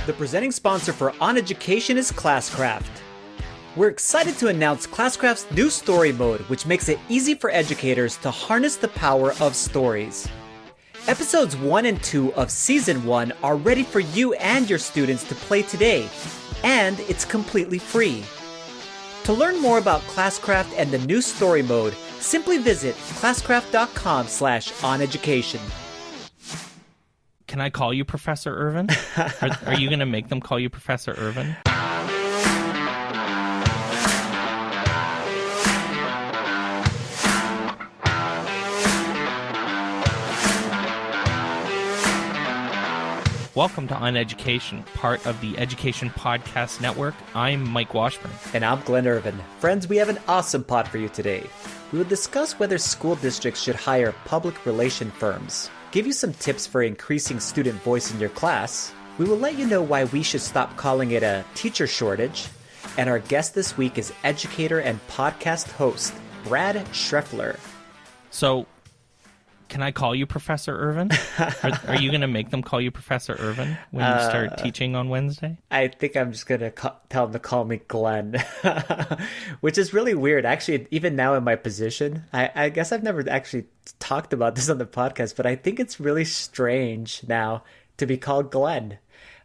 The presenting sponsor for OnEducation is Classcraft. We're excited to announce Classcraft's new story mode, which makes it easy for educators to harness the power of stories. Episodes 1 and 2 of Season 1 are ready for you and your students to play today, and it's completely free. To learn more about Classcraft and the new story mode, simply visit classcraft.com/oneducation. Can I call you Professor Irvin? Are you going to make them call you Professor Irvin? Welcome to OnEducation, part of the Education Podcast Network. I'm Mike Washburn. And I'm Glen Irvin. Friends, we have an awesome pod for you today. We will discuss whether school districts should hire public relation firms, give you some tips for increasing student voice in your class. We will let you know why we should stop calling it a teacher shortage. And our guest this week is educator and podcast host, Brad Shreffler. So, can I call you Professor Irvin? Are you going to make them call you Professor Irvin when you start teaching on Wednesday? I think I'm just going to tell them to call me Glen, which is really weird. Actually, even now in my position, I guess I've never actually talked about this on the podcast, but I think it's really strange now to be called Glen.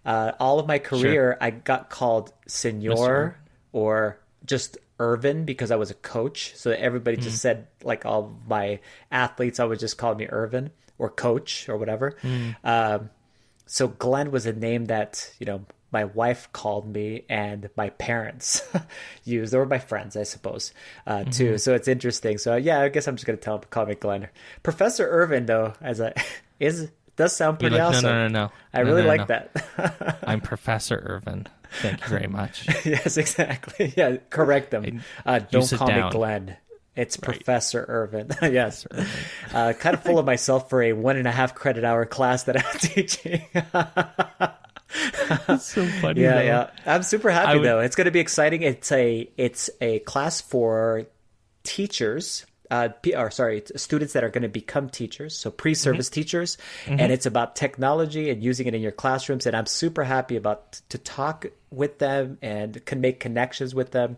All of my career, I got called Senor or just Irvin because I was a coach. So everybody just said, like all my athletes always just called me Irvin or coach or whatever. So Glen was a name that, my wife called me and my parents used, or my friends, I suppose, too. So it's interesting. So yeah, I guess I'm just going to tell them to call me Glen. Professor Irvin, though, does sound pretty awesome. No. I really like that. I'm Professor Irvin. Thank you very much. Yes, exactly. Yeah, correct them. Don't call me Glenn. It's right. Professor Irvin. Yes. Irvin. Kind of full of myself for a 1.5 credit hour class that I'm teaching. That's so funny. Yeah. I'm super happy though. It's going to be exciting. It's a class for teachers. Students that are going to become teachers, so pre-service teachers, and it's about technology and using it in your classrooms. And I'm super happy to talk with them and can make connections with them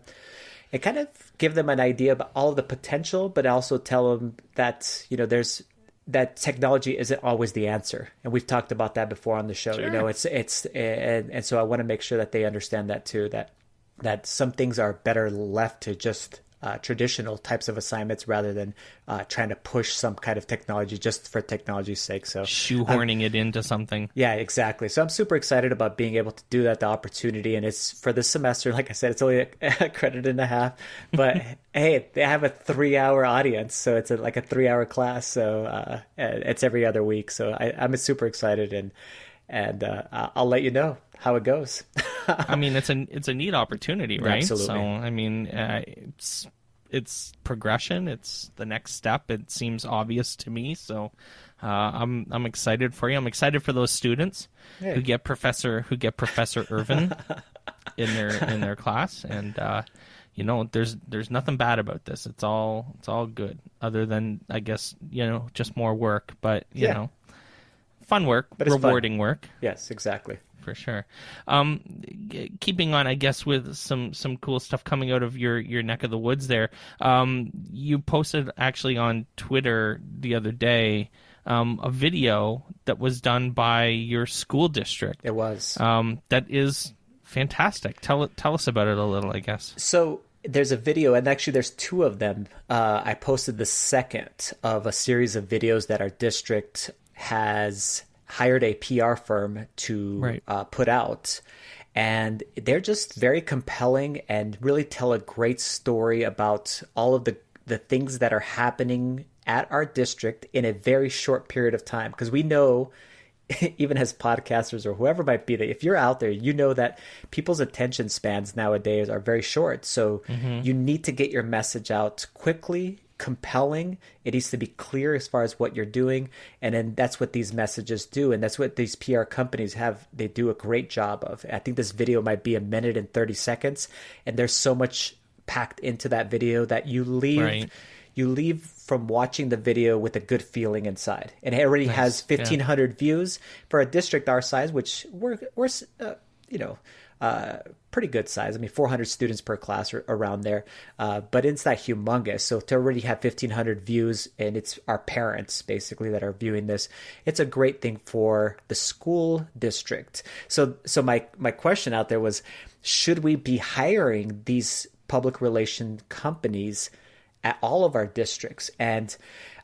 and kind of give them an idea about all of the potential, but also tell them that that technology isn't always the answer. And we've talked about that before on the show. Sure. And so I want to make sure that they understand that too. That some things are better left to just traditional types of assignments rather than trying to push some kind of technology just for technology's sake. So shoehorning it into something. Yeah, exactly. So I'm super excited about being able to do that, the opportunity. And it's for this semester, like I said, it's only a credit and a half. But hey, they have a 3-hour audience. So it's like a 3-hour class. So it's every other week. So I'm super excited and I'll let you know how it goes. I mean, it's a neat opportunity, right? Absolutely. So, I mean, it's progression. It's the next step. It seems obvious to me. So, I'm excited for you. I'm excited for those students who get Professor Irvin in their class. And there's nothing bad about this. It's all good. Other than, I guess, just more work. But fun work, but rewarding work. Yes, exactly. For sure. Keeping on, I guess, with some cool stuff coming out of your neck of the woods there. You posted actually on Twitter the other day a video that was done by your school district. It was. That is fantastic. Tell us about it a little, I guess. So there's a video, and actually there's 2 of them. I posted the second of a series of videos that our district has hired a PR firm to put out. And they're just very compelling and really tell a great story about all of the things that are happening at our district in a very short period of time. Because we know, even as podcasters or whoever might be, that if you're out there, that people's attention spans nowadays are very short. So you need to get your message out quickly, compelling. It needs to be clear as far as what you're doing. And then that's what these messages do. And that's what these PR companies have. They do a great job of. I think this video might be 1 minute and 30 seconds. And there's so much packed into that video that you leave you leave from watching the video with a good feeling inside. And it already has 1,500 views for a district our size, which we're pretty good size. I mean, 400 students per class or around there, but it's not humongous. So to already have 1,500 views, and it's our parents basically that are viewing this, it's a great thing for the school district. So my question out there was, should we be hiring these public relation companies at all of our districts? And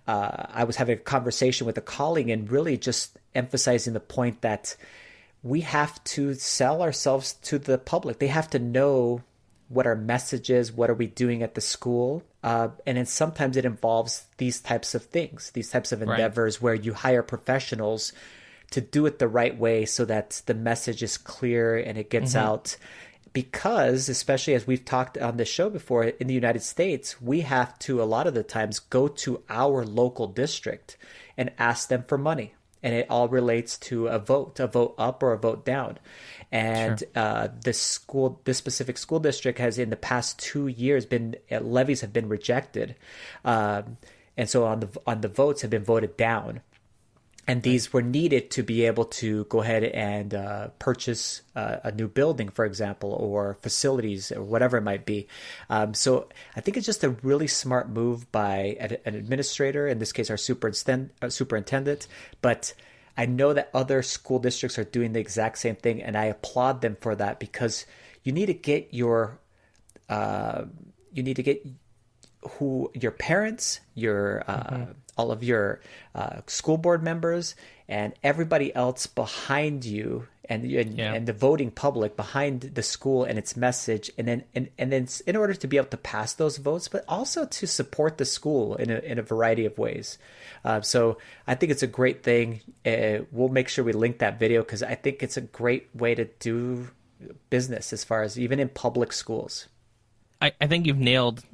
I was having a conversation with a colleague and really just emphasizing the point that we have to sell ourselves to the public. They have to know what our message is, what are we doing at the school. And then sometimes it involves these types of things, these types of endeavors where you hire professionals to do it the right way so that the message is clear and it gets out. Because, especially as we've talked on the show before, in the United States, we have to, a lot of the times, go to our local district and ask them for money. And it all relates to a vote up or a vote down. And this specific school district has, in the past 2 years, levies have been rejected. And so on the votes have been voted down. And these were needed to be able to go ahead and purchase a new building, for example, or facilities or whatever it might be. So I think it's just a really smart move by an administrator, in this case, our superintendent. But I know that other school districts are doing the exact same thing, and I applaud them for that, because you need to get your parents, all of your school board members, and everybody else behind you, and the voting public behind the school and its message, and then in order to be able to pass those votes, but also to support the school in a variety of ways. So I think it's a great thing. We'll make sure we link that video, because I think it's a great way to do business, as far as even in public schools. I think you've nailed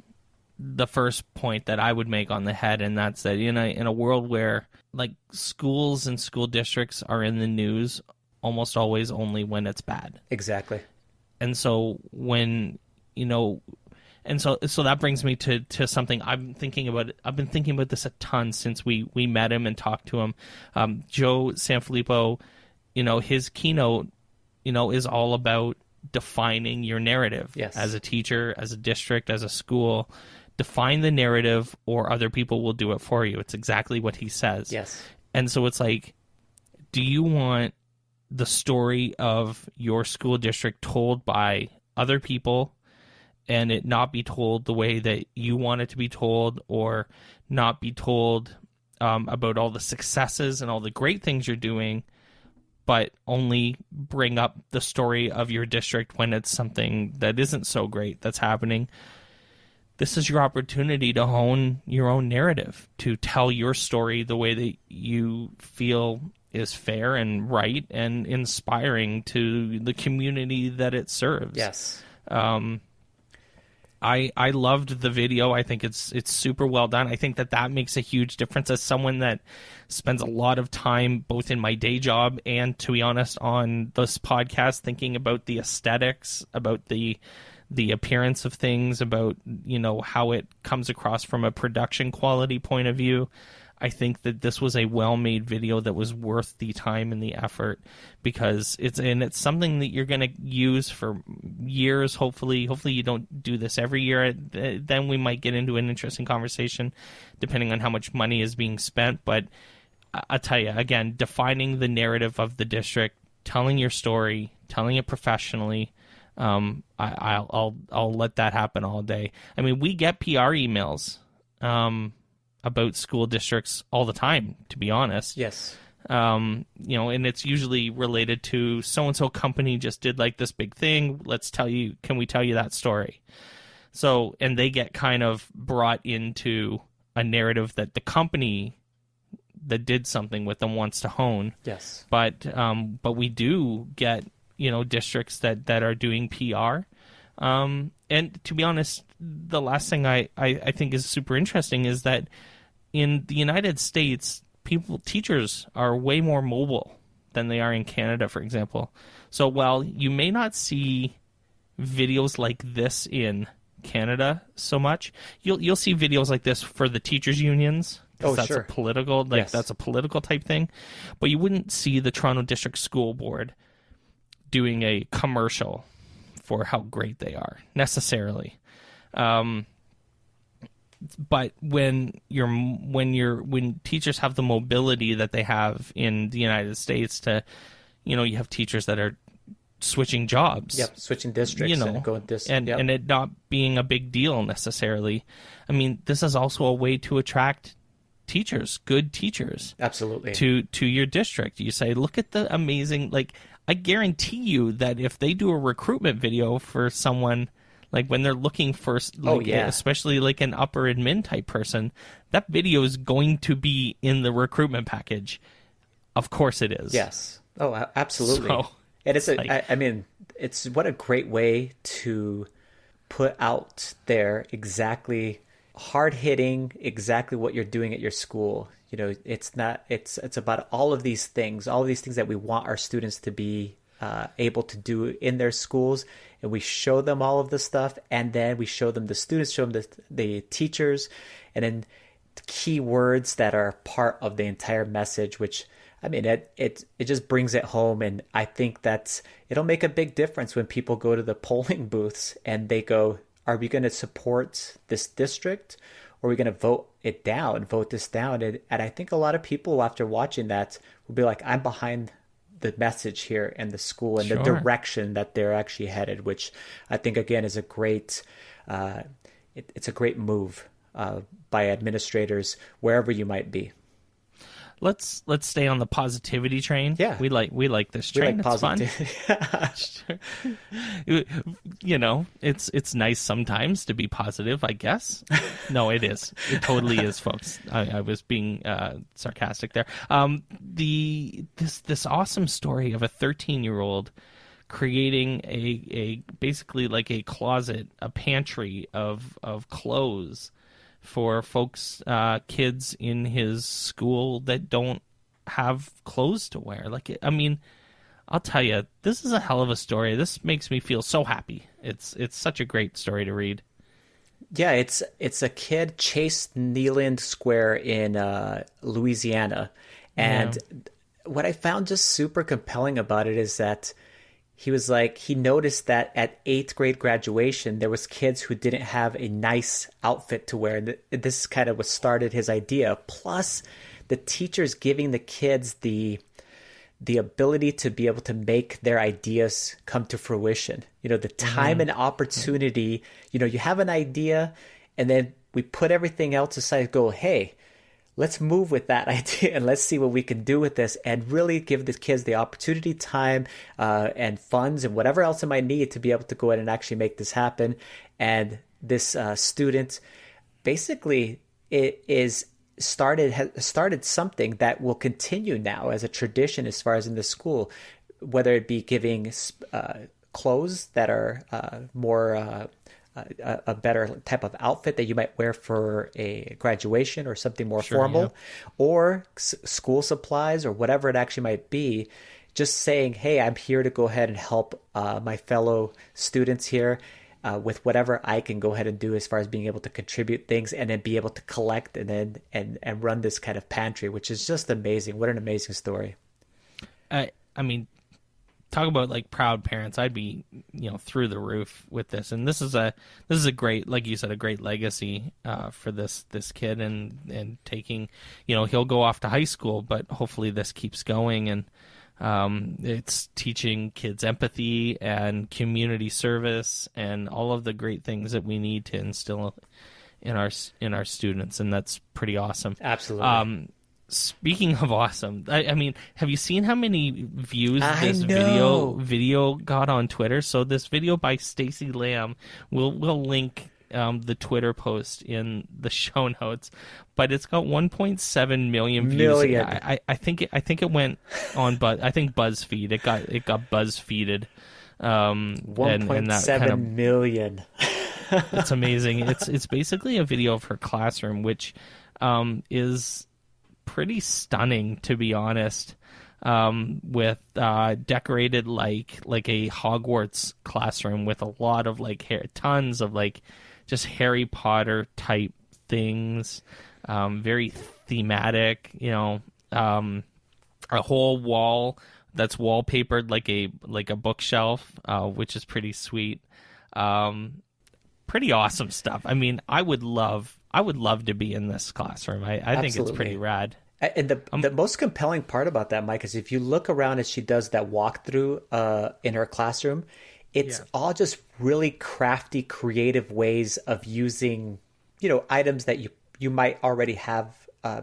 the first point that I would make on the head, and that's that in a world where, like, schools and school districts are in the news almost always only when it's bad. Exactly. And so when, so that brings me to something I've been thinking about this a ton since we met him and talked to him. Joe Sanfilippo, his keynote, is all about defining your narrative. Yes. As a teacher, as a district, as a school. Define the narrative, or other people will do it for you. It's exactly what he says. Yes. And so it's like, do you want the story of your school district told by other people, and it not be told the way that you want it to be told, or not be told about all the successes and all the great things you're doing, but only bring up the story of your district when it's something that isn't so great that's happening? This is your opportunity to hone your own narrative, to tell your story the way that you feel is fair and right and inspiring to the community that it serves. Yes. I loved the video. I think it's super well done. I think that makes a huge difference as someone that spends a lot of time both in my day job and, to be honest, on this podcast, thinking about the aesthetics, about the appearance of things, about how it comes across from a production quality point of view. I think that this was a well-made video that was worth the time and the effort, because it's something that you're going to use for years. Hopefully you don't do this every year. Then we might get into an interesting conversation, depending on how much money is being spent. But I'll tell you again, defining the narrative of the district, telling your story, telling it professionally. I'll let that happen all day. I mean, we get PR emails about school districts all the time, to be honest. Yes. And it's usually related to so-and-so company just did like this big thing. Can we tell you that story? So, and they get kind of brought into a narrative that the company that did something with them wants to hone. Yes. But we do get districts that are doing PR. And to be honest, the last thing I think is super interesting is that in the United States, teachers are way more mobile than they are in Canada, for example. So while you may not see videos like this in Canada so much. You'll see videos like this for the teachers unions. That's sure. A political, that's a political type thing. But you wouldn't see the Toronto District School Board doing a commercial for how great they are necessarily. But when teachers have the mobility that they have in the United States to, you have teachers that are switching jobs. Yep, switching districts and going and it not being a big deal necessarily. I mean, this is also a way to attract teachers, good teachers. Absolutely. To your district. You say, look at the amazing, I guarantee you that if they do a recruitment video for someone, when they're looking for, especially an upper admin type person, that video is going to be in the recruitment package. Of course it is. Yes. Oh, absolutely. So, and it's it's what a great way to put out there exactly hard-hitting, exactly what you're doing at your school. It's about all of these things that we want our students to be able to do in their schools, and we show them all of the stuff, and then we show them the students, show them the teachers, and then key words that are part of the entire message, which it just brings it home. And I think it'll make a big difference when people go to the polling booths and they go, are we going to support this district, or are we going to vote this down? And I think a lot of people after watching that will be like, I'm behind the message here and the school and the direction that they're actually headed, which I think again is a great, it's a great move by administrators wherever you might be. Let's stay on the positivity train. Yeah, we like this train. It's fun. It's nice sometimes to be positive, I guess. No, it is. It totally is, folks. I was being sarcastic there. This awesome story of a 13-year-old creating a basically a closet, a pantry of clothes for folks, kids in his school that don't have clothes to wear. I'll tell you, this is a hell of a story. This makes me feel so happy. It's such a great story to read. Yeah, it's a kid, Chase Nealand Square in Louisiana. And what I found just super compelling about it is that he noticed that at 8th grade graduation, there was kids who didn't have a nice outfit to wear. And this kind of what started his idea. Plus, the teachers giving the kids the ability to be able to make their ideas come to fruition. The time and opportunity, you have an idea, and then we put everything else aside, go, hey, let's move with that idea and let's see what we can do with this, and really give the kids the opportunity, time, and funds and whatever else they might need to be able to go ahead and actually make this happen. And this student basically has started something that will continue now as a tradition as far as in the school, whether it be giving clothes that are more a better type of outfit that you might wear for a graduation or something more formal, or school supplies or whatever it actually might be. Just saying, hey, I'm here to go ahead and help my fellow students here with whatever I can go ahead and do as far as being able to contribute things, and then be able to collect and then and run this kind of pantry, which is just amazing. What an amazing story. I mean, talk about proud parents. I'd be through the roof with this, and this is a great, like you said, a great legacy for this kid, and taking, he'll go off to high school, but hopefully this keeps going, and it's teaching kids empathy and community service and all of the great things that we need to instill in our students, and that's pretty awesome. Absolutely. Speaking of awesome, I mean, have you seen how many views this video got on Twitter? So this video by Stacey Lamb, we'll link the Twitter post in the show notes, but it's got 1.7 million views. I think it went on, but I think BuzzFeed. It got BuzzFeeded. 1.7 million. It's amazing. It's basically a video of her classroom, which is pretty stunning, to be honest, with decorated like a Hogwarts classroom with a lot of tons of just Harry Potter type things, very thematic, a whole wall that's wallpapered like a bookshelf, which is pretty sweet. Pretty awesome stuff. I mean, I would love to be in this classroom. I think it's pretty rad. And the most compelling part about that, Mike, is if you look around as she does that walkthrough in her classroom, it's all just really crafty, creative ways of using, items that you might already have,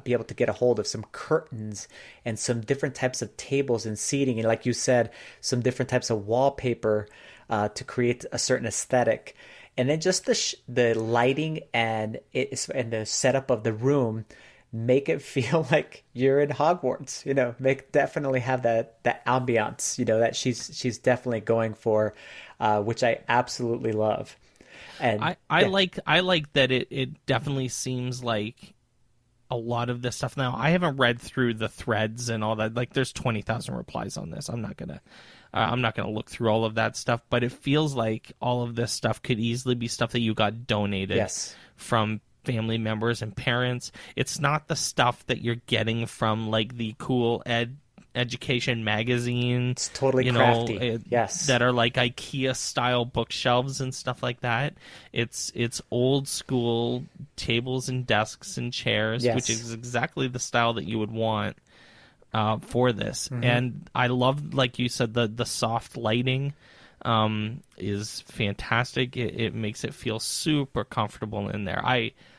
be able to get a hold of, some curtains and some different types of tables and seating. And like you said, some different types of wallpaper to create a certain aesthetic. And then just the lighting and the setup of the room make it feel like you're in Hogwarts. Definitely have that ambiance. That she's definitely going for, which I absolutely love. And I like that it definitely seems like a lot of this stuff. Now, I haven't read through the threads and all that. Like, there's 20,000 replies on this. I'm not gonna look through all of that stuff, but it feels like all of this stuff could easily be stuff that you got donated from family members and parents. It's not the stuff that you're getting from like the cool education magazine. It's totally crafty. That are like IKEA style bookshelves and stuff like that. It's old school tables and desks and chairs, which is exactly the style that you would want for this. And I love, like you said, the soft lighting is fantastic. It makes it feel super comfortable in there.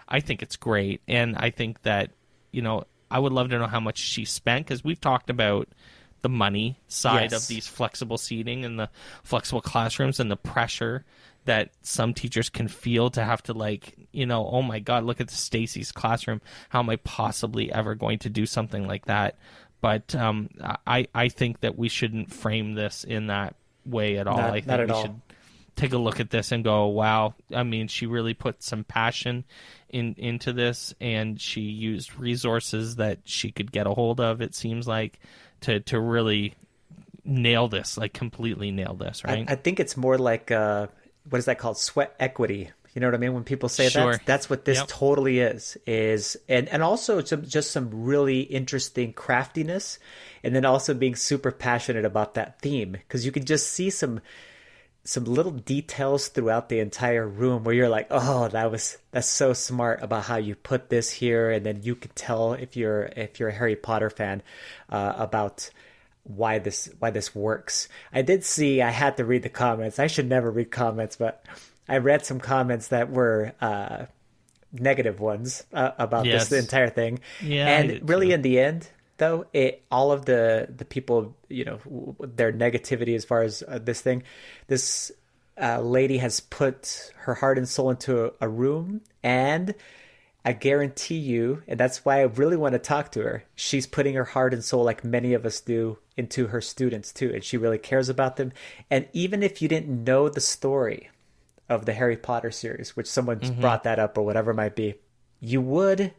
I think it's great, and I think that I would love to know how much she spent, because we've talked about the money side of these flexible seating and the flexible classrooms and the pressure that some teachers can feel to have to oh my God, look at Stacy's classroom. How am I possibly ever going to do something like that? But I think that we shouldn't frame this in that way at all. I think we should take a look at this and go, wow, I mean, she really put some passion into this, and she used resources that she could get a hold of, it seems like, to really nail this, like completely nail this, right? I think it's more like, what is that called? Sweat equity. You know what I mean? When people say that's what this totally is, and also just some really interesting craftiness, and then also being super passionate about that theme, because you can just see some little details throughout the entire room where you're like, oh, that's so smart about how you put this here, and then you can tell if you're a Harry Potter fan about why this works. I had to read the comments. I should never read comments, but I read some comments that were negative ones about this entire thing. Yeah, and really, in the end, though, all of the people, their negativity as far as this lady has put her heart and soul into a room, and I guarantee you, and that's why I really want to talk to her, she's putting her heart and soul, like many of us do, into her students too, and she really cares about them. And even if you didn't know the story of the Harry Potter series, which someone's brought that up or whatever it might be, you would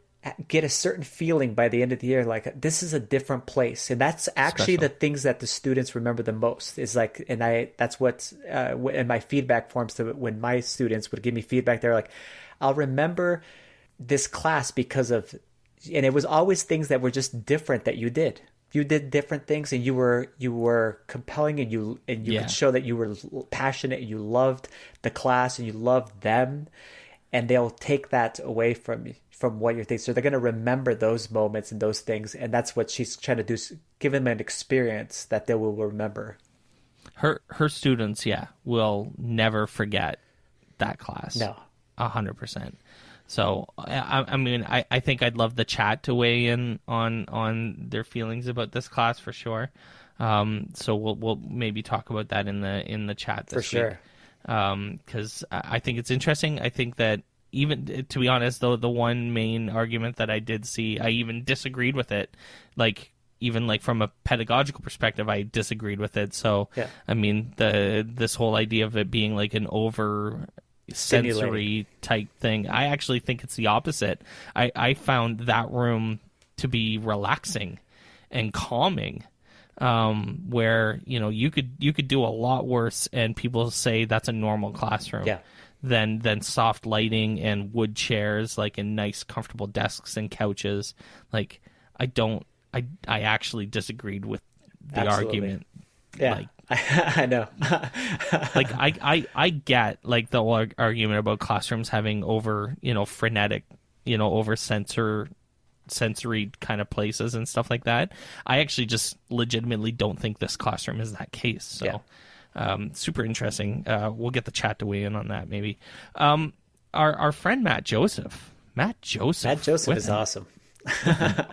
get a certain feeling by the end of the year, like, this is a different place. And that's actually the things that the students remember the most, is like, and that's what in my feedback forms, to when my students would give me feedback, they're like, I'll remember this class because of, and it was always things that were just different that you did different things, and you were compelling, and you could show that you were passionate, you loved the class and you loved them, and they'll take that away from what you're thinking. So they're going to remember those moments and those things, and that's what she's trying to do, give them an experience that they will remember. Her students, will never forget that class. No, 100%. So, I mean, I think I'd love the chat to weigh in on their feelings about this class for sure. So we'll maybe talk about that in the chat this week. For sure. Because I think it's interesting. I think that, even, to be honest, though, the one main argument that I did see, I even disagreed with it. Like, even like from a pedagogical perspective, I disagreed with it. So, I mean, this whole idea of it being like an over sensory type thing, I actually think it's the opposite. I found that room to be relaxing and calming, where you could do a lot worse and people say that's a normal classroom than soft lighting and wood chairs, like in nice, comfortable desks and couches. Like, I actually disagreed with the argument. Yeah, like, I know. Like, I get like the argument about classrooms having over, frenetic, over sensory kind of places and stuff like that. I actually just legitimately don't think this classroom is that case. So super interesting. We'll get the chat to weigh in on that maybe. Our friend Matt Joseph is awesome.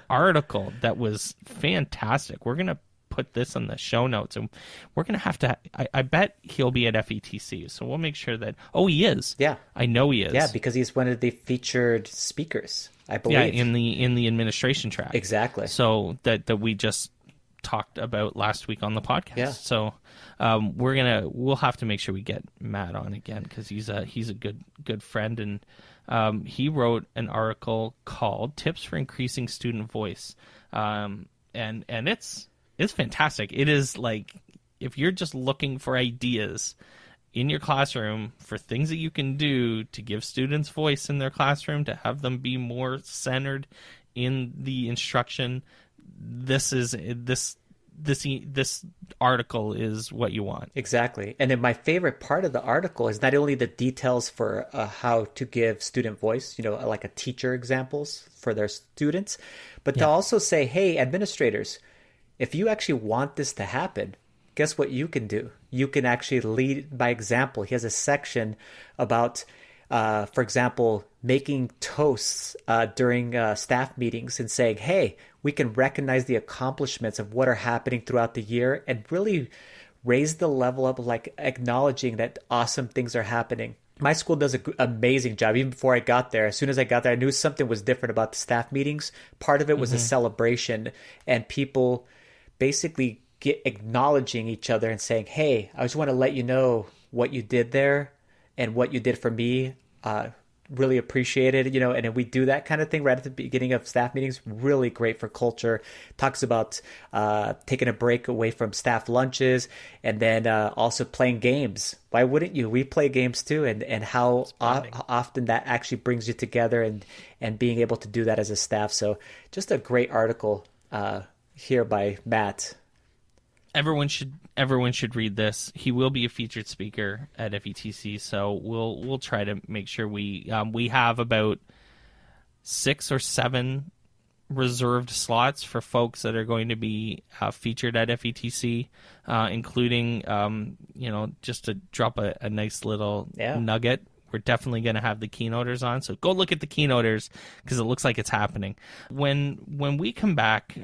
Article that was fantastic. We're gonna put this in the show notes, and we're gonna have to. I bet he'll be at FETC, so we'll make sure that. Oh, he is. Yeah, I know he is. Yeah, because he's one of the featured speakers, I believe. Yeah, in the administration track. Exactly. So that we just talked about last week on the podcast. Yeah. So we'll have to make sure we get Matt on again, because he's a good friend, and he wrote an article called "Tips for Increasing Student Voice," and it's fantastic. It is like, if you're just looking for ideas in your classroom for things that you can do to give students voice in their classroom, to have them be more centered in the instruction, this article is what you want. Exactly. And then my favorite part of the article is not only the details for how to give student voice, like a teacher examples for their students, but to also say, hey, administrators, if you actually want this to happen, guess what you can do? You can actually lead by example. He has a section about, for example, making toasts during staff meetings and saying, hey, we can recognize the accomplishments of what are happening throughout the year and really raise the level up of like acknowledging that awesome things are happening. My school does an amazing job. Even before I got there, as soon as I got there, I knew something was different about the staff meetings. Part of it was a celebration, and people basically acknowledging each other and saying, hey, I just want to let you know what you did there and what you did for me. Really appreciate it, and then we do that kind of thing right at the beginning of staff meetings. Really great for culture. Talks about taking a break away from staff lunches, and then also playing games. Why wouldn't you? We play games too, and how often that actually brings you together, and being able to do that as a staff. So just a great article here by Matt. Everyone should read this. He will be a featured speaker at FETC, so we'll try to make sure we have about 6 or 7 reserved slots for folks that are going to be featured at FETC, including just to drop a nice little nugget. We're definitely going to have the keynoters on, so go look at the keynoters, because it looks like it's happening. When we come back,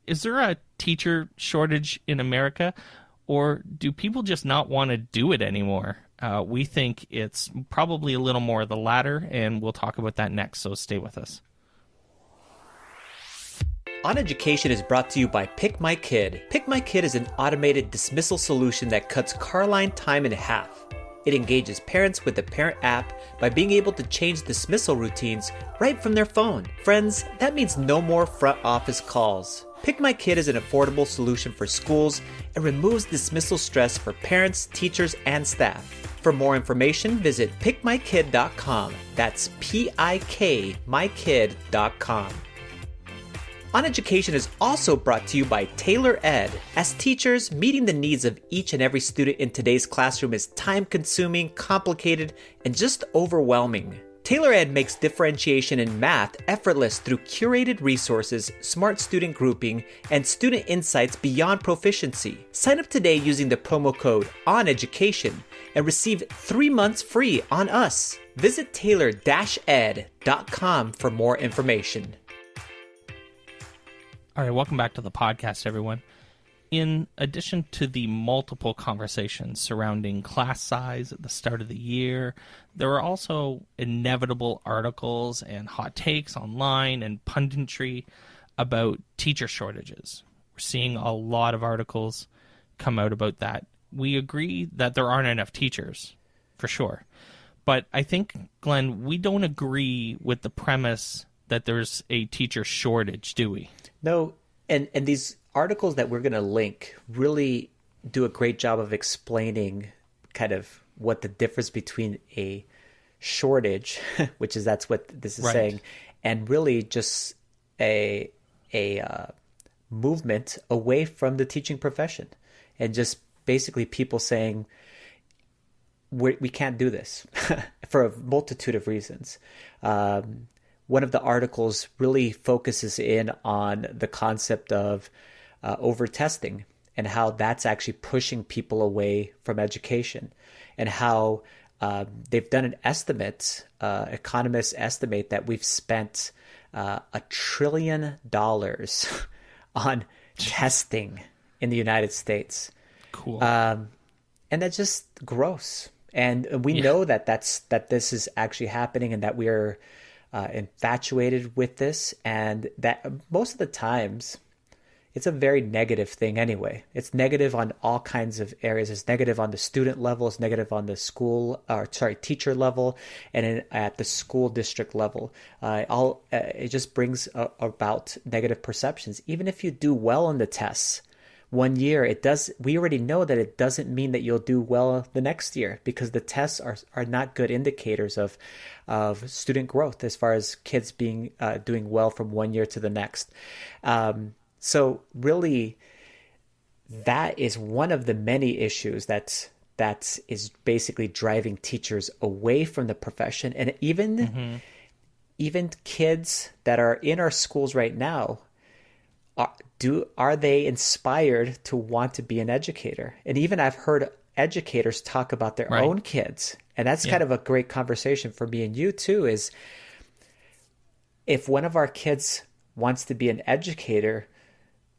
is there a teacher shortage in America, or do people just not want to do it anymore? We think it's probably a little more of the latter, and we'll talk about that next, so stay with us. OnEducation is brought to you by Pick My Kid. Pick My Kid is an automated dismissal solution that cuts car line time in half. It engages parents with the Parent app by being able to change dismissal routines right from their phone. Friends, that means no more front office calls. Pick My Kid is an affordable solution for schools and removes dismissal stress for parents, teachers, and staff. For more information, visit pickmykid.com. That's P-I-K, mykid.com. OnEducation is also brought to you by Taylor Ed. As teachers, meeting the needs of each and every student in today's classroom is time-consuming, complicated, and just overwhelming. Taylor Ed makes differentiation in math effortless through curated resources, smart student grouping, and student insights beyond proficiency. Sign up today using the promo code OnEducation and receive 3 months free on us. Visit taylor-ed.com for more information. All right, welcome back to the podcast, everyone. In addition to the multiple conversations surrounding class size at the start of the year, there are also inevitable articles and hot takes online and punditry about teacher shortages. We're seeing a lot of articles come out about that. We agree that there aren't enough teachers, for sure. But I think, Glenn, we don't agree with the premise that there's a teacher shortage, do we? No, and these articles that we're going to link really do a great job of explaining kind of what the difference between a shortage, which is that's what this is saying, and really just a movement away from the teaching profession, and just basically people saying we can't do this for a multitude of reasons. One of the articles really focuses in on the concept of over-testing and how that's actually pushing people away from education, and how they've done an estimate, economists estimate that we've spent $1 trillion on testing in the United States. Cool. And that's just gross. And we know that this is actually happening, and that we're infatuated with this, and that most of the times it's a very negative thing anyway. It's negative on all kinds of areas. It's negative on the student level. It's negative on the teacher level, and at the school district level. It just brings about negative perceptions. Even if you do well on the tests one year, we already know that it doesn't mean that you'll do well the next year, because the tests are not good indicators of student growth as far as kids being doing well from one year to the next. So really, that is one of the many issues that is basically driving teachers away from the profession. And even kids that are in our schools right now, are they inspired to want to be an educator? And even I've heard educators talk about their own kids. And that's kind of a great conversation for me and you too, is if one of our kids wants to be an educator,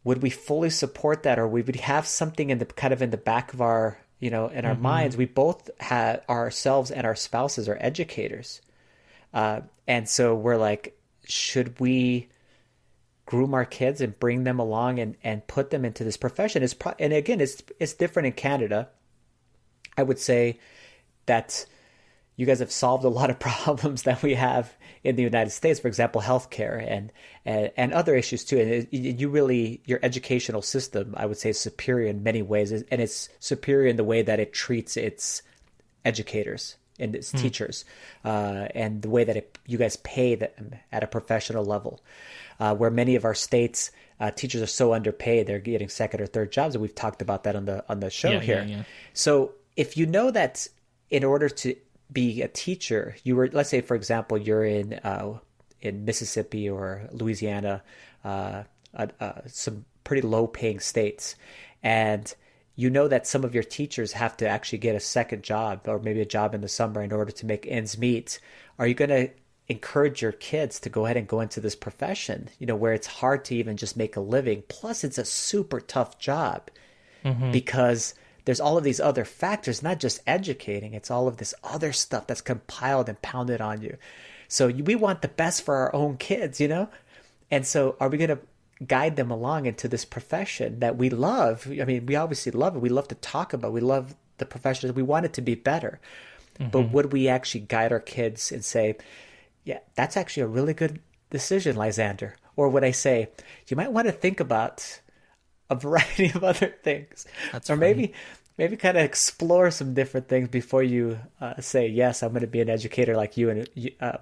would we fully support that, or we would have something in the back of our, in our minds? We both have ourselves and our spouses are educators. And so we're like, should we groom our kids and bring them along and put them into this profession? And again, it's different in Canada. I would say that you guys have solved a lot of problems that we have in the United States, for example, healthcare and other issues too. And your educational system, I would say, is superior in many ways, and it's superior in the way that it treats its educators and its teachers, and the way that you guys pay them at a professional level. Where many of our states, teachers are so underpaid, they're getting second or third jobs, and we've talked about that on the show here. Yeah. So if you know that in order to be a teacher, let's say, for example, you're in Mississippi or Louisiana, some pretty low-paying states, and you know that some of your teachers have to actually get a second job or maybe a job in the summer in order to make ends meet. Are you going to encourage your kids to go ahead and go into this profession, where it's hard to even just make a living? Plus, it's a super tough job because there's all of these other factors, not just educating. It's all of this other stuff that's compiled and pounded on you. So we want the best for our own kids, And so are we going to guide them along into this profession that we love? I mean, we obviously love it. We love to talk about it. We love the profession. We want it to be better. But would we actually guide our kids and say, yeah, that's actually a really good decision, Lysander? Or would I say, you might want to think about a variety of other things? That's funny. Maybe kind of explore some different things before you say, yes, I'm going to be an educator like you and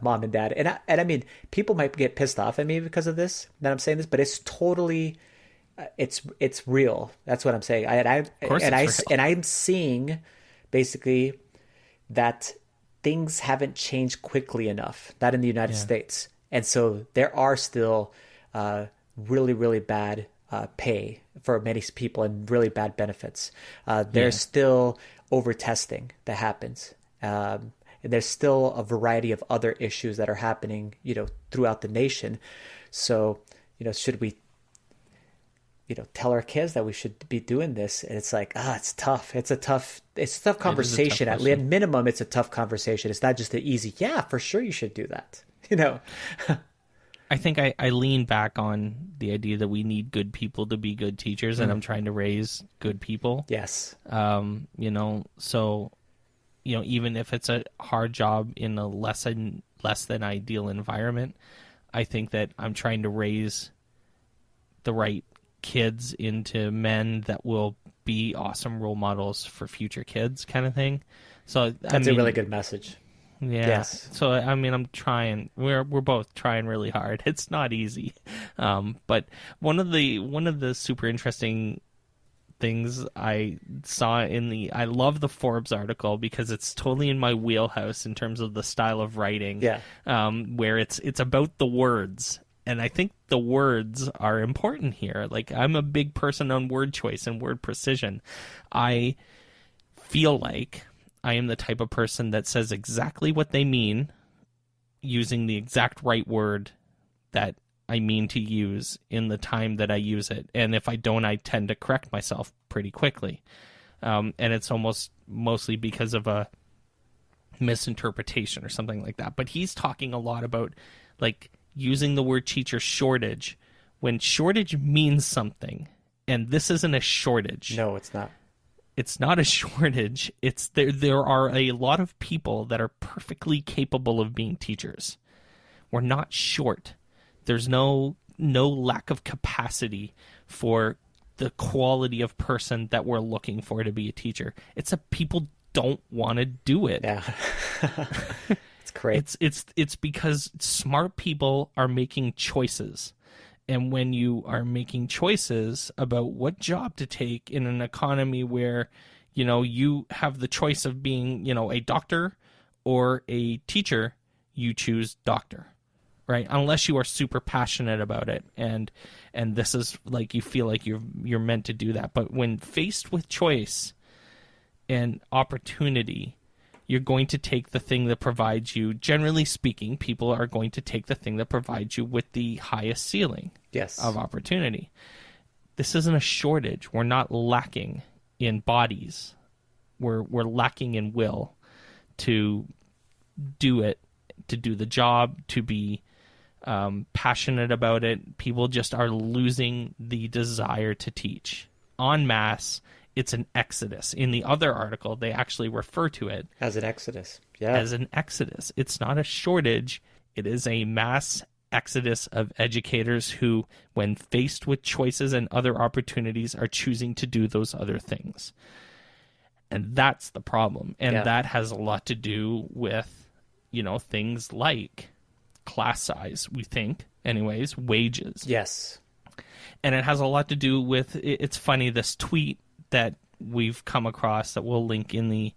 mom and dad. And I mean, people might get pissed off at me because of this, that I'm saying this, but it's totally, it's real. That's what I'm saying. And I'm seeing basically that things haven't changed quickly enough, not in the United States. And so there are still really, really bad pay for many people and really bad benefits. There's still over-testing that happens. And there's still a variety of other issues that are happening, throughout the nation. So, should we, tell our kids that we should be doing this? And it's like, it's tough. It's a tough conversation. At minimum, it's a tough conversation. It's not just an easy, yeah, for sure you should do that. I think I lean back on the idea that we need good people to be good teachers, and I'm trying to raise good people. Yes. So, even if it's a hard job in a less than ideal environment, I think that I'm trying to raise the right kids into men that will be awesome role models for future kids kind of thing. So that's a really good message. Yeah. Yes. So I mean, I'm trying. We're both trying really hard. It's not easy, but one of the super interesting things I saw I love the Forbes article because it's totally in my wheelhouse in terms of the style of writing. Yeah. Where it's about the words. And I think the words are important here. Like, I'm a big person on word choice and word precision. I feel like I am the type of person that says exactly what they mean using the exact right word that I mean to use in the time that I use it. And if I don't, I tend to correct myself pretty quickly. And it's mostly because of a misinterpretation or something like that. But he's talking a lot about, like, using the word teacher shortage when shortage means something. And this isn't a shortage. No, it's not. It's not a shortage. It's there are a lot of people that are perfectly capable of being teachers. We're not short. There's no lack of capacity for the quality of person that we're looking for to be a teacher. It's that people don't want to do it. Yeah. It's great. It's because smart people are making choices. And when you are making choices about what job to take in an economy where, you have the choice of being, a doctor or a teacher, you choose doctor, right? Unless you are super passionate about it. And this is like, you feel like you're meant to do that. But when faced with choice and opportunity, you're going to take the thing that provides you, generally speaking, people are going to take the thing that provides you with the highest ceiling of opportunity. This isn't a shortage. We're not lacking in bodies. We're lacking in will to do it, to do the job, to be passionate about it. People just are losing the desire to teach. En masse, it's an exodus. In the other article, they actually refer to it as an exodus. Yeah. As an exodus. It's not a shortage. It is a mass exodus of educators who, when faced with choices and other opportunities, are choosing to do those other things. And that's the problem. And that has a lot to do with, things like class size, we think, anyways, wages. Yes. And it has a lot to do with, it's funny, this tweet that we've come across that we'll link in the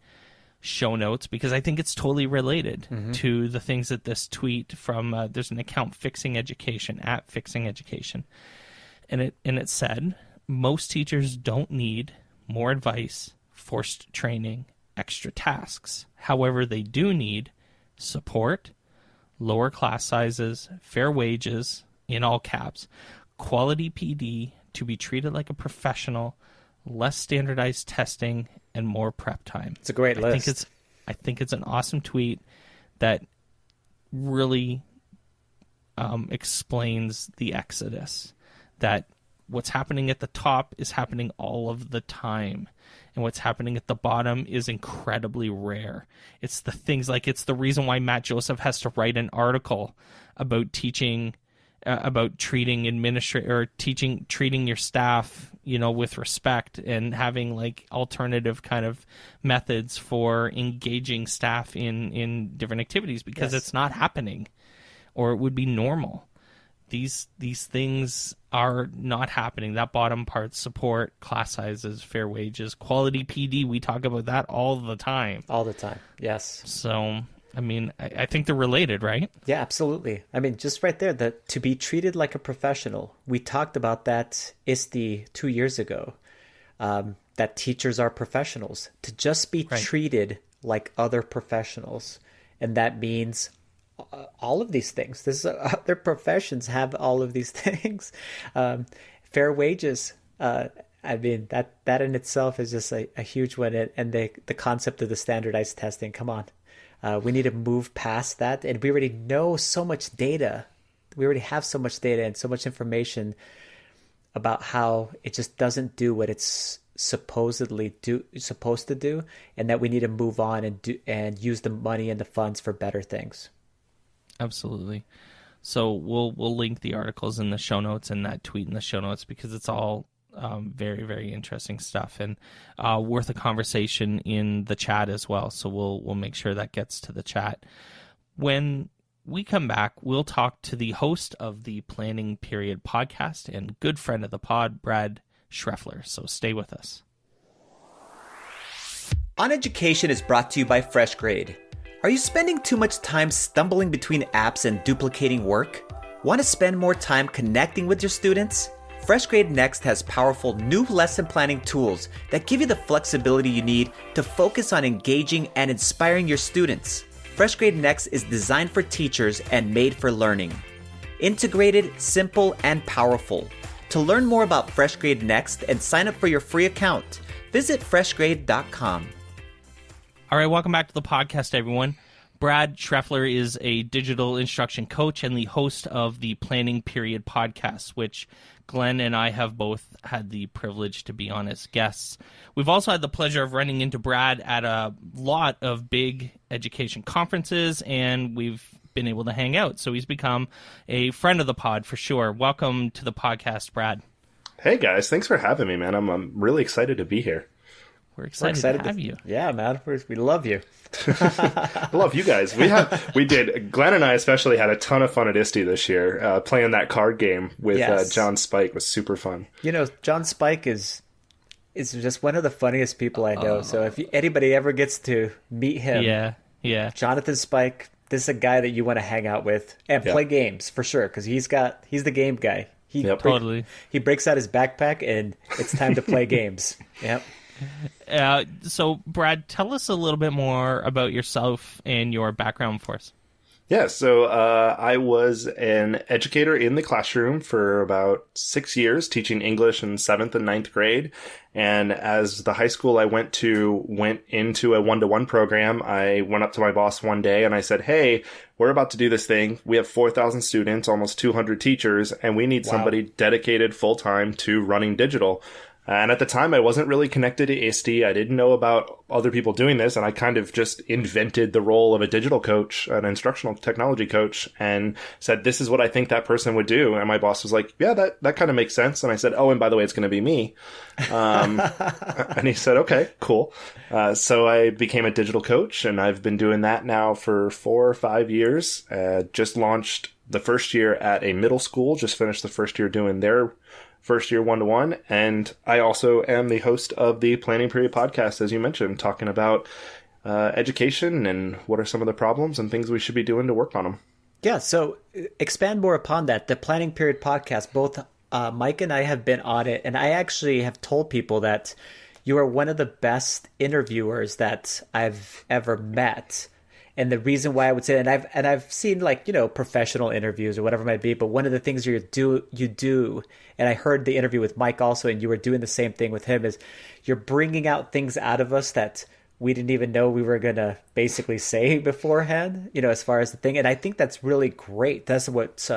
show notes, because I think it's totally related to the things that this tweet from, there's an account, Fixing Education, at Fixing Education. And it said, most teachers don't need more advice, forced training, extra tasks. However, they do need support, lower class sizes, fair wages, in all caps, quality PD, to be treated like a professional, less standardized testing, and more prep time. It's a great list. I think it's an awesome tweet that really explains the exodus, that what's happening at the top is happening all of the time, and what's happening at the bottom is incredibly rare. It's the things like, it's the reason why Matt Joseph has to write an article about teaching, about treating treating your staff, with respect, and having like alternative kind of methods for engaging staff in different activities, because it's not happening, or it would be normal. These things are not happening. That bottom part, support, class sizes, fair wages, quality PD, we talk about that all the time. All the time, yes. So, I mean, I think they're related, right? Yeah, absolutely. I mean, just right there, that to be treated like a professional. We talked about that ISTE 2 years ago, that teachers are professionals. To just be treated like other professionals. And that means all of these things. Other professions have all of these things. Fair wages. I mean, that in itself is just a huge one. And the concept of the standardized testing, come on. We need to move past that. And we already know so much data. We already have so much data and so much information about how it just doesn't do what it's supposed to do, and that we need to move on and use the money and the funds for better things. Absolutely. So we'll link the articles in the show notes and that tweet in the show notes, because it's all Very, very interesting stuff, and worth a conversation in the chat as well. So we'll make sure that gets to the chat. When we come back, we'll talk to the host of the Planning Period podcast and good friend of the pod, Brad Shreffler. So stay with us. OnEducation is brought to you by FreshGrade. Are you spending too much time stumbling between apps and duplicating work? Want to spend more time connecting with your students? FreshGrade Next has powerful new lesson planning tools that give you the flexibility you need to focus on engaging and inspiring your students. FreshGrade Next is designed for teachers and made for learning. Integrated, simple, and powerful. To learn more about FreshGrade Next and sign up for your free account, visit freshgrade.com. All right, welcome back to the podcast, everyone. Brad Shreffler is a digital instruction coach and the host of the Planning Period podcast, which Glen and I have both had the privilege to be on as guests. We've also had the pleasure of running into Brad at a lot of big education conferences, and we've been able to hang out. So he's become a friend of the pod for sure. Welcome to the podcast, Brad. Hey, guys. Thanks for having me, man. I'm really excited to be here. We're excited to have you. Yeah, man. We love you. I love you guys. Glenn and I especially had a ton of fun at ISTE this year. Playing that card game with John Spike was super fun. You know, John Spike is just one of the funniest people I know. So if anybody ever gets to meet him, Jonathan Spike, this is a guy that you want to hang out with and play games for sure, because he's the game guy. Totally. He breaks out his backpack and it's time to play games. Yep. So, Brad, tell us a little bit more about yourself and your background for us. Yeah, so I was an educator in the classroom for about 6 years, teaching English in 7th and 9th grade. And as the high school I went into a one-to-one program, I went up to my boss one day and I said, hey, we're about to do this thing. We have 4,000 students, almost 200 teachers, and we need somebody dedicated full-time to running digital. And at the time, I wasn't really connected to ISTE. I didn't know about other people doing this, and I kind of just invented the role of a digital coach, an instructional technology coach, and said, this is what I think that person would do. And my boss was like, yeah, that kind of makes sense. And I said, oh, and by the way, it's going to be me. And he said, okay, cool. So I became a digital coach, and I've been doing that now for 4 or 5 years. Just launched the first year at a middle school, just finished the first year doing their first year one-to-one. And I also am the host of the Planning Period podcast, as you mentioned, talking about education and what are some of the problems and things we should be doing to work on them. Yeah, so expand more upon that. The Planning Period podcast, both Mike and I have been on it, and I actually have told people that you are one of the best interviewers that I've ever met. And the reason why I would say, and I've seen, like, you know, professional interviews or whatever it might be, but one of the things you do, and I heard the interview with Mike also, and you were doing the same thing with him, is you're bringing out things out of us that we didn't even know we were going to basically say beforehand, you know, as far as the thing. And I think that's really great. That's what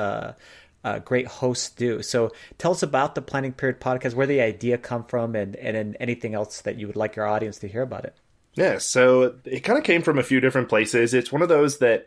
great hosts do. So tell us about the Planning Period podcast, where the idea come from, and anything else that you would like your audience to hear about it. Yeah, so it kind of came from a few different places. It's one of those that,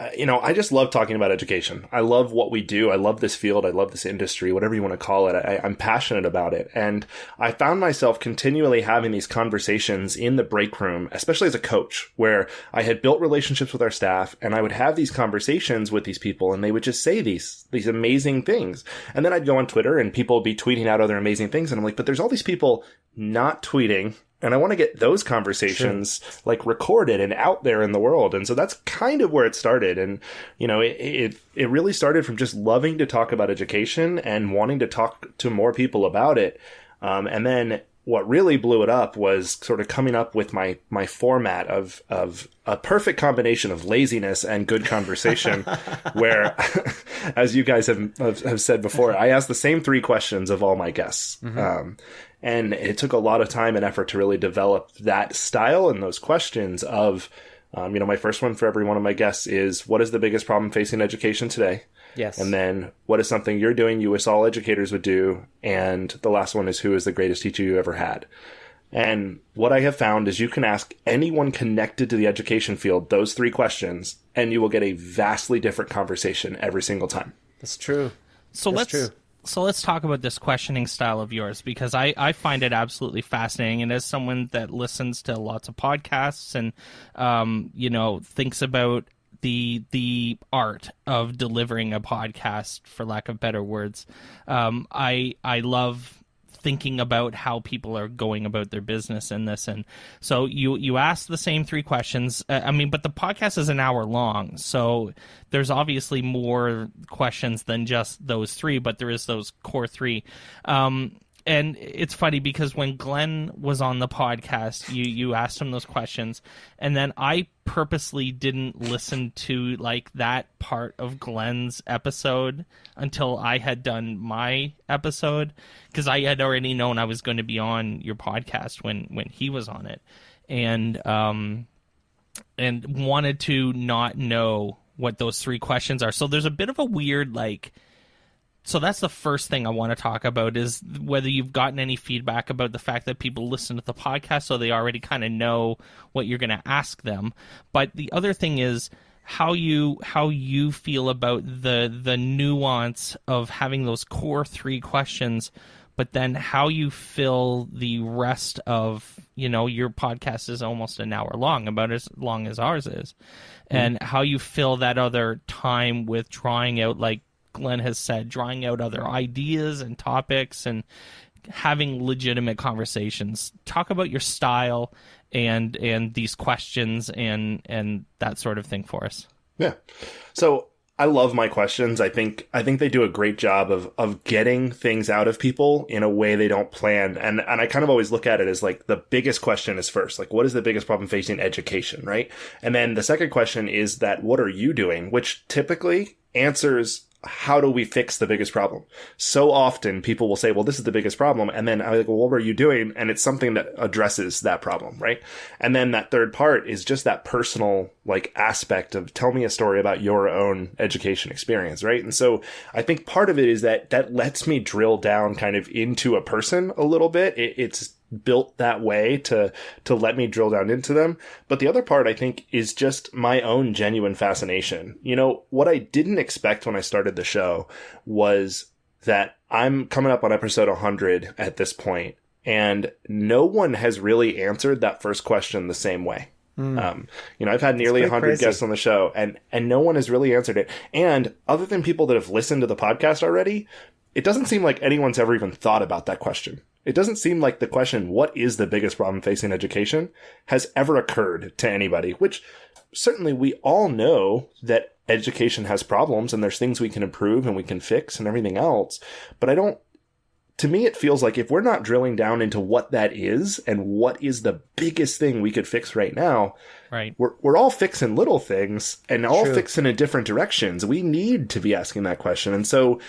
I just love talking about education. I love what we do. I love this field. I love this industry, whatever you want to call it. I'm passionate about it. And I found myself continually having these conversations in the break room, especially as a coach, where I had built relationships with our staff, and I would have these conversations with these people, and they would just say these amazing things. And then I'd go on Twitter and people would be tweeting out other amazing things. And I'm like, but there's all these people not tweeting, and I want to get those conversations like recorded and out there in the world. And so that's kind of where it started. And, it really started from just loving to talk about education and wanting to talk to more people about it. And then what really blew it up was sort of coming up with my format of a perfect combination of laziness and good conversation, where, as you guys have said before, I ask the same 3 questions of all my guests. Mm-hmm. And it took a lot of time and effort to really develop that style and those questions of, my first one for every one of my guests is, what is the biggest problem facing education today? Yes. And then, what is something you're doing you wish all educators would do? And the last one is, who is the greatest teacher you ever had? And what I have found is you can ask anyone connected to the education field those 3 questions, and you will get a vastly different conversation every single time. That's true. So So let's talk about this questioning style of yours, because I find it absolutely fascinating. And as someone that listens to lots of podcasts and, thinks about the art of delivering a podcast, for lack of better words, I love thinking about how people are going about their business in this. And so you ask the same three questions. But the podcast is an hour long, so there's obviously more questions than just those three, but there is those core three. And it's funny because when Glenn was on the podcast, you asked him those questions, and then I purposely didn't listen to like that part of Glenn's episode until I had done my episode, because I had already known I was going to be on your podcast when he was on it, and wanted to not know what those three questions are. So there's a bit of a weird So that's the first thing I want to talk about, is whether you've gotten any feedback about the fact that people listen to the podcast so they already kind of know what you're going to ask them. But the other thing is how you feel about the nuance of having those core three questions, but then how you fill the rest of, your podcast is almost an hour long, about as long as ours is, and how you fill that other time with drawing out, like Glenn has said, drawing out other ideas and topics and having legitimate conversations. Talk about your style and these questions and that sort of thing for us. Yeah. So I love my questions. I think they do a great job of getting things out of people in a way they don't plan. And I kind of always look at it as like the biggest question is first, like what is the biggest problem facing education, right? And then the second question is that what are you doing, which typically answers how do we fix the biggest problem? So often people will say, well, this is the biggest problem. And then I'm like, well, what were you doing? And it's something that addresses that problem, right? And then that third part is just that personal aspect of tell me a story about your own education experience, right? And so I think part of it is that lets me drill down kind of into a person a little bit. It's built that way to let me drill down into them. But the other part, I think, is just my own genuine fascination. What I didn't expect when I started the show was that I'm coming up on episode 100 at this point, and no one has really answered that first question the same way. I've had nearly 100 guests on the show, and no one has really answered it. And other than people that have listened to the podcast already, it doesn't seem like anyone's ever even thought about that question. It doesn't seem like the question, what is the biggest problem facing education, has ever occurred to anybody, which certainly we all know that education has problems and there's things we can improve and we can fix and everything else. But to me, it feels like if we're not drilling down into what that is and what is the biggest thing we could fix right now, right? We're all fixing little things and all fixing in different directions. We need to be asking that question. And so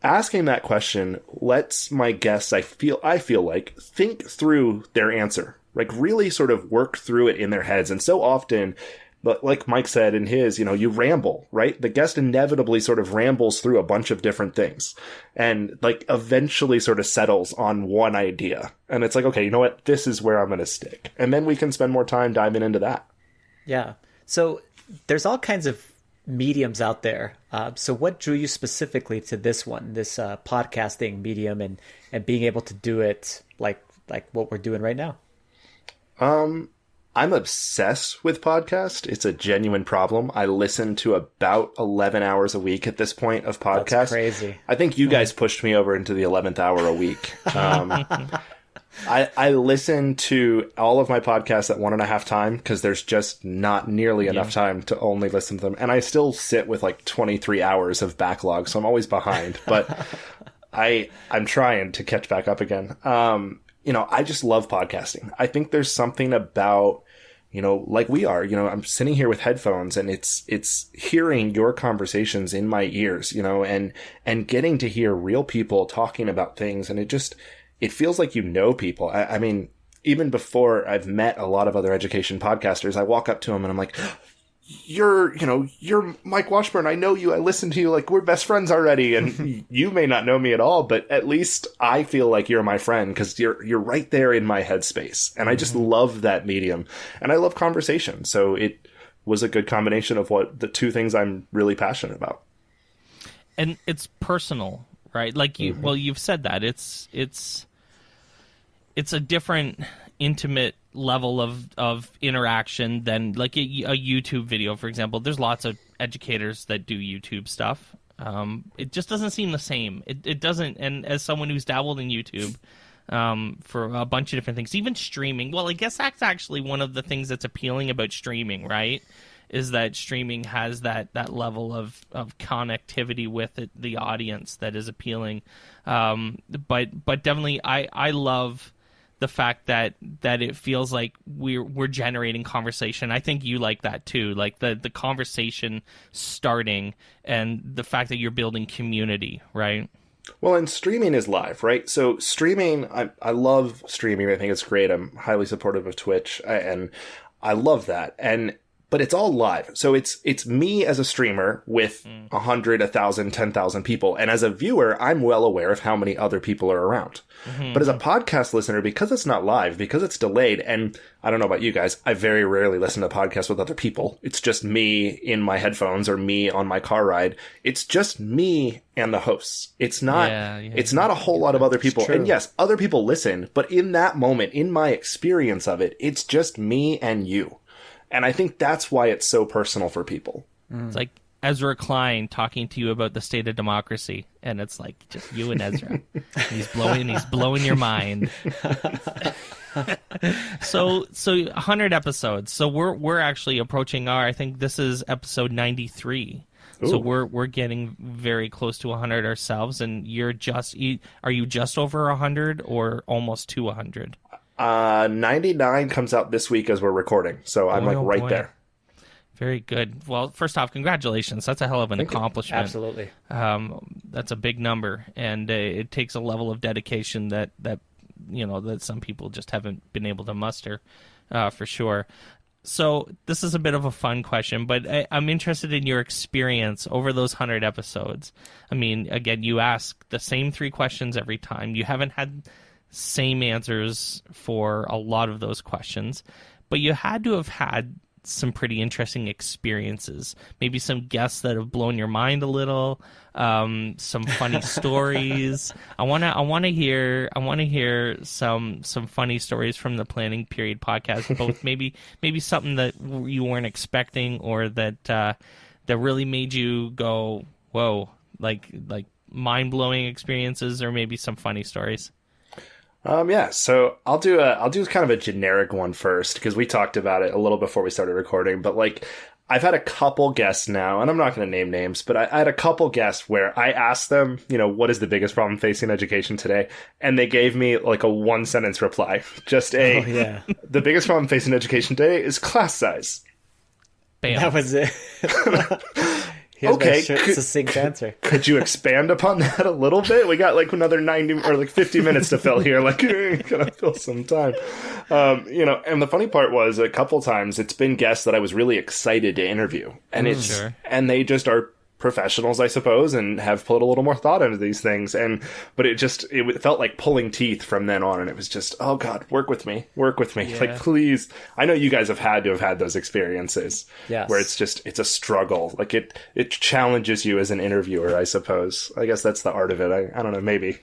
asking that question lets my guests, I feel like, think through their answer, really sort of work through it in their heads. And so often, but like Mike said in his, you ramble, right? The guest inevitably sort of rambles through a bunch of different things and eventually sort of settles on one idea. And it's like, okay, you know what? This is where I'm going to stick. And then we can spend more time diving into that. Yeah. So there's all kinds of mediums out there. So what drew you specifically to this one, this podcasting medium and being able to do it like what we're doing right now? I'm obsessed with podcast. It's a genuine problem. I listen to about 11 hours a week at this point of podcast. That's crazy. I think you guys pushed me over into the 11th hour a week. I listen to all of my podcasts at 1.5 time because there's just not nearly enough time to only listen to them. And I still sit with 23 hours of backlog, so I'm always behind. But I'm trying to catch back up again. I just love podcasting. I think there's something about, like we are, I'm sitting here with headphones and it's hearing your conversations in my ears, and getting to hear real people talking about things. And it feels like people. I mean, even before I've met a lot of other education podcasters, I walk up to them and I'm like, you're Mike Washburn. I know you. I listen to you. We're best friends already. And you may not know me at all, but at least I feel like you're my friend because you're right there in my headspace. And I just love that medium. And I love conversation. So it was a good combination of what the two things I'm really passionate about. And it's personal, right? Like you've said that it's a different intimate level of interaction than like a YouTube video, for example. There's lots of educators that do YouTube stuff. It just doesn't seem the same. It doesn't. And as someone who's dabbled in YouTube for a bunch of different things, even streaming, well, I guess that's actually one of the things that's appealing about streaming, right? Is that streaming has that level of connectivity with the audience that is appealing. But definitely I love the fact that it feels like we're generating conversation. I think you like that too, like the conversation starting and the fact that you're building community, right? Well, and streaming is live, right? So streaming, I love streaming. I think it's great. I'm highly supportive of Twitch, and I love that. But it's all live. So it's me as a streamer with 100, 1,000, 10,000 people. And as a viewer, I'm well aware of how many other people are around. Mm-hmm. But as a podcast listener, because it's not live, because it's delayed, and I don't know about you guys, I very rarely listen to podcasts with other people. It's just me in my headphones or me on my car ride. It's just me and the hosts. It's not it's not a whole lot of other people. And yes, other people listen, but in that moment, in my experience of it, it's just me and you. And I think that's why it's so personal for people. It's like Ezra Klein talking to you about the state of democracy, and it's like just you and Ezra. He's blowing your mind. So 100 episodes. So we're actually approaching I think this is episode 93. Ooh. So we're getting very close to 100 ourselves, and are you just over 100 or almost to 100? 99 comes out this week as we're recording, so I'm right there. Very good. Well, first off, congratulations. That's a hell of an accomplishment. Absolutely. That's a big number, and it takes a level of dedication that some people just haven't been able to muster, for sure. So this is a bit of a fun question, but I'm interested in your experience over those 100 episodes. I mean, again, you ask the same 3 questions every time. You haven't had same answers for a lot of those questions, but you had to have had some pretty interesting experiences, maybe some guests that have blown your mind a little, some funny stories. I want to hear some funny stories from the Planning Period podcast, both maybe something that you weren't expecting or that really made you go, whoa, like mind-blowing experiences, or maybe some funny stories. So I'll do kind of a generic one first, because we talked about it a little before we started recording, but like I've had a couple guests now, and I'm not going to name names, but I had a couple guests where I asked them, what is the biggest problem facing education today? And they gave me like a 1-sentence reply. The biggest problem facing education today is class size. Bam. That was it. Okay, succinct answer. Could you expand upon that a little bit? We got like another 90 or like 50 minutes to fill here. Like, gotta fill some time. And the funny part was a couple times it's been guests that I was really excited to interview, and and they just are professionals, I suppose, and have put a little more thought into these things. But it felt like pulling teeth from then on, and it was just, oh God, work with me. Yeah. Like, please. I know you guys have had those experiences, yes, where it's a struggle. Like it challenges you as an interviewer, I suppose. I guess that's the art of it. I don't know, maybe.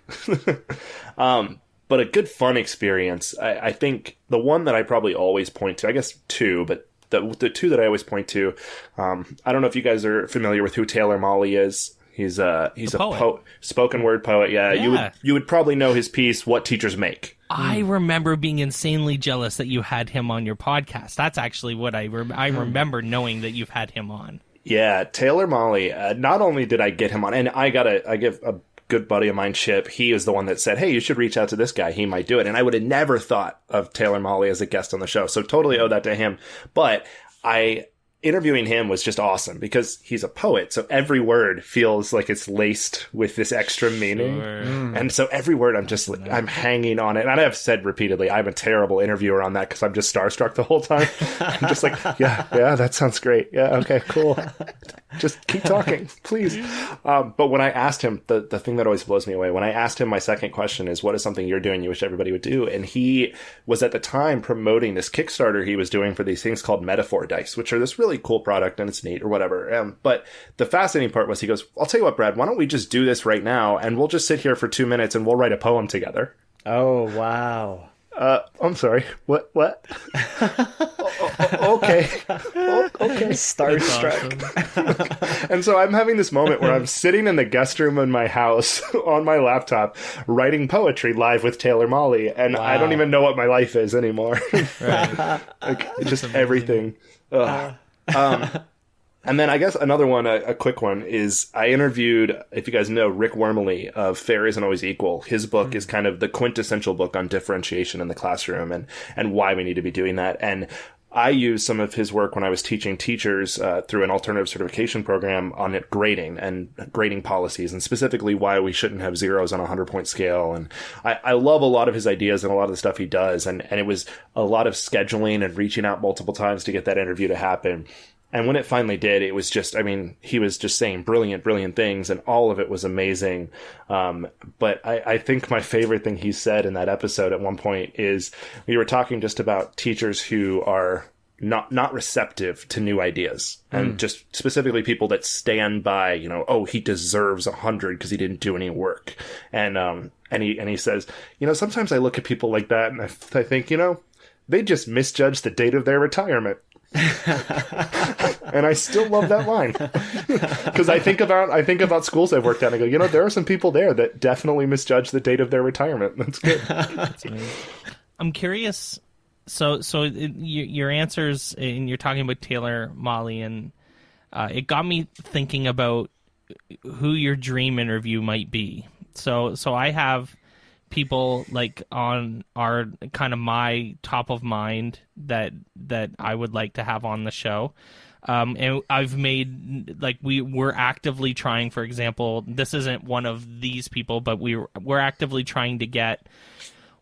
But a good fun experience. I think the one that I probably always point to, I guess 2, but the 2 that I always point to, I don't know if you guys are familiar with who Taylor Mawley is. He's a spoken word poet. Yeah. You would probably know his piece, What Teachers Make. I remember being insanely jealous that you had him on your podcast. That's actually what I remember knowing that you've had him on. Yeah, Taylor Mawley. Not only did I get him on, and I give a good buddy of mine, Chip, he is the one that said, hey, you should reach out to this guy. He might do it. And I would have never thought of Taylor Mawley as a guest on the show. So totally owe that to him. But interviewing him was just awesome because he's a poet. So every word feels like it's laced with this extra meaning. And so every word I'm hanging on it. And I have said repeatedly, I'm a terrible interviewer on that because I'm just starstruck the whole time. I'm just like, yeah, that sounds great. Yeah. Okay, cool. Just keep talking, please. But when I asked him, the thing that always blows me away, when I asked him, my second question is, what is something you're doing you wish everybody would do? And he was at the time promoting this Kickstarter he was doing for these things called metaphor dice, which are this really cool product and it's neat or whatever. But the fascinating part was he goes, I'll tell you what, Brad, why don't we just do this right now and we'll just sit here for 2 minutes and we'll write a poem together. Oh, wow. I'm sorry. What? Okay. Okay. Starstruck. Awesome. And so I'm having this moment where I'm sitting in the guest room in my house on my laptop writing poetry live with Taylor Molly, and I don't even know what my life is anymore. Right. Like, just everything. And then I guess another one, a quick one, is I interviewed, if you guys know, Rick Wormley of Fair Isn't Always Equal. His book is kind of the quintessential book on differentiation in the classroom and why we need to be doing that. And I used some of his work when I was teaching teachers through an alternative certification program on grading and grading policies, and specifically why we shouldn't have zeros on a 100-point scale. And I love a lot of his ideas and a lot of the stuff he does. And it was a lot of scheduling and reaching out multiple times to get that interview to happen. And when it finally did, it was just, I mean, he was just saying brilliant, brilliant things, and all of it was amazing. But I think my favorite thing he said in that episode at one point is we were talking just about teachers who are not receptive to new ideas, and just specifically people that stand by, oh, he deserves 100 because he didn't do any work. And he says, sometimes I look at people like that and I think, they just misjudged the date of their retirement. And I still love that line because I think about schools I've worked at and I go, there are some people there that definitely misjudge the date of their retirement. That's good. That's amazing. I'm curious. So your answers, and you're talking about Taylor Molly, and it got me thinking about who your dream interview might be. So I have people like on our kind of my top of mind that I would like to have on the show. And I've made, like, we're actively trying, for example, this isn't one of these people, but we're actively trying to get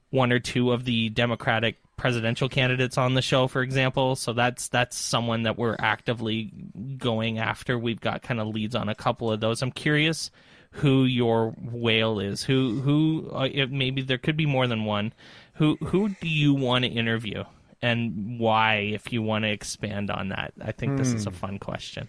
one or two of the Democratic presidential candidates on the show, for example. So that's someone that we're actively going after. We've got kind of leads on a couple of those. I'm curious who your whale is. Who maybe there could be more than one. Who do you want to interview, and why, if you want to expand on that? I think this is a fun question.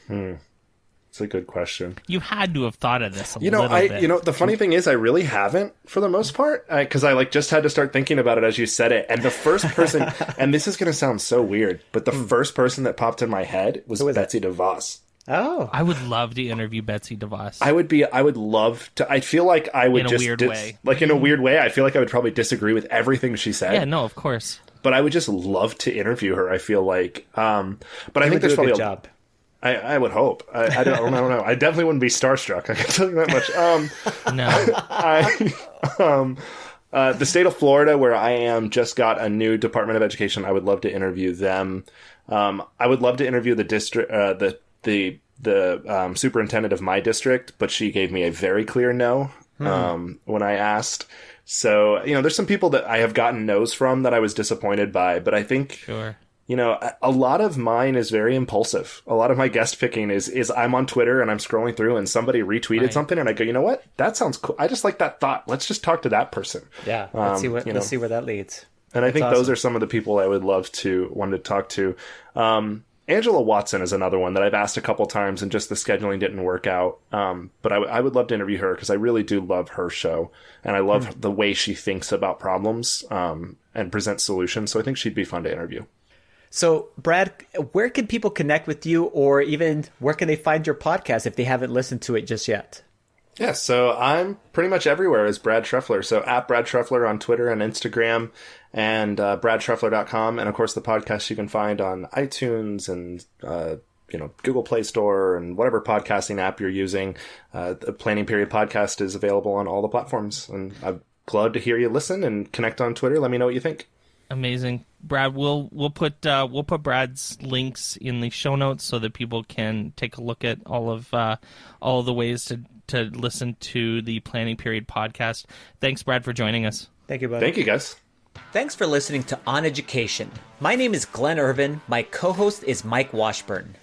It's a good question. You had to have thought of this a little bit. The funny thing is I really haven't for the most part, because I just had to start thinking about it as you said it. And the first person, and this is going to sound so weird, but the first person that popped in my head was Betsy DeVos. Oh, I would love to interview Betsy DeVos. I would love to. I feel like I would in a weird way. Like in a weird way, I feel like I would probably disagree with everything she said. Yeah, no, of course. But I would just love to interview her. I feel like, but I think there's probably a job. I would hope. I don't know. I definitely wouldn't be starstruck. I can tell you that much. No. The state of Florida, where I am, just got a new Department of Education. I would love to interview them. I would love to interview the district, the superintendent of my district, but she gave me a very clear no when I asked. So, there's some people that I have gotten no's from that I was disappointed by, but I think, sure. A lot of mine is very impulsive. A lot of my guest picking is I'm on Twitter and I'm scrolling through and somebody retweeted something and I go, you know what? That sounds cool. I just like that thought. Let's just talk to that person. Yeah. Let's see where that leads. And I think those are some of the people I would love to want to talk to. Angela Watson is another one that I've asked a couple times and just the scheduling didn't work out. But I would love to interview her because I really do love her show. And I love the way she thinks about problems and presents solutions. So I think she'd be fun to interview. So, Brad, where can people connect with you, or even where can they find your podcast if they haven't listened to it just yet? Yeah, so I'm pretty much everywhere as Brad Shreffler. So at Brad Shreffler on Twitter and Instagram, and BradShreffler.com. And of course, the podcast you can find on iTunes and Google Play Store and whatever podcasting app you're using. The Planning Period podcast is available on all the platforms. And I'm glad to hear you listen and connect on Twitter. Let me know what you think. Amazing, Brad. We'll put Brad's links in the show notes so that people can take a look at all of the ways to listen to the Planning Period podcast. Thanks, Brad, for joining us. Thank you, buddy. Thank you, guys. Thanks for listening to OnEducation. My name is Glen Irvin. My co-host is Mike Washburn.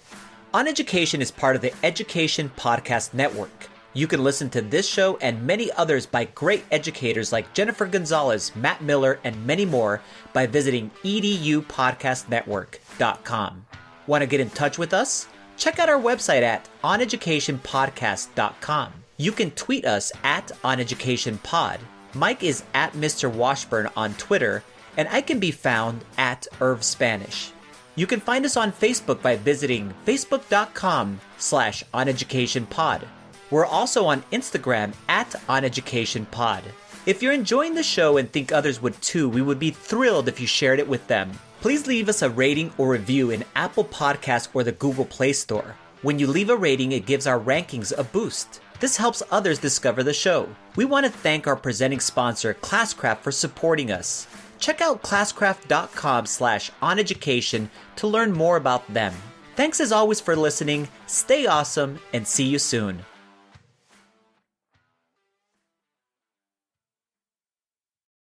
OnEducation is part of the Education Podcast Network. You can listen to this show and many others by great educators like Jennifer Gonzalez, Matt Miller, and many more by visiting edupodcastnetwork.com. Want to get in touch with us? Check out our website at oneducationpodcast.com. You can tweet us at oneducationpod. Mike is at Mr. Washburn on Twitter, and I can be found at Irv Spanish. You can find us on Facebook by visiting facebook.com/oneducationpod. We're also on Instagram at oneducationpod. If you're enjoying the show and think others would too, we would be thrilled if you shared it with them. Please leave us a rating or review in Apple Podcasts or the Google Play Store. When you leave a rating, it gives our rankings a boost. This helps others discover the show. We want to thank our presenting sponsor, Classcraft, for supporting us. Check out classcraft.com/oneducation to learn more about them. Thanks as always for listening, stay awesome, and see you soon.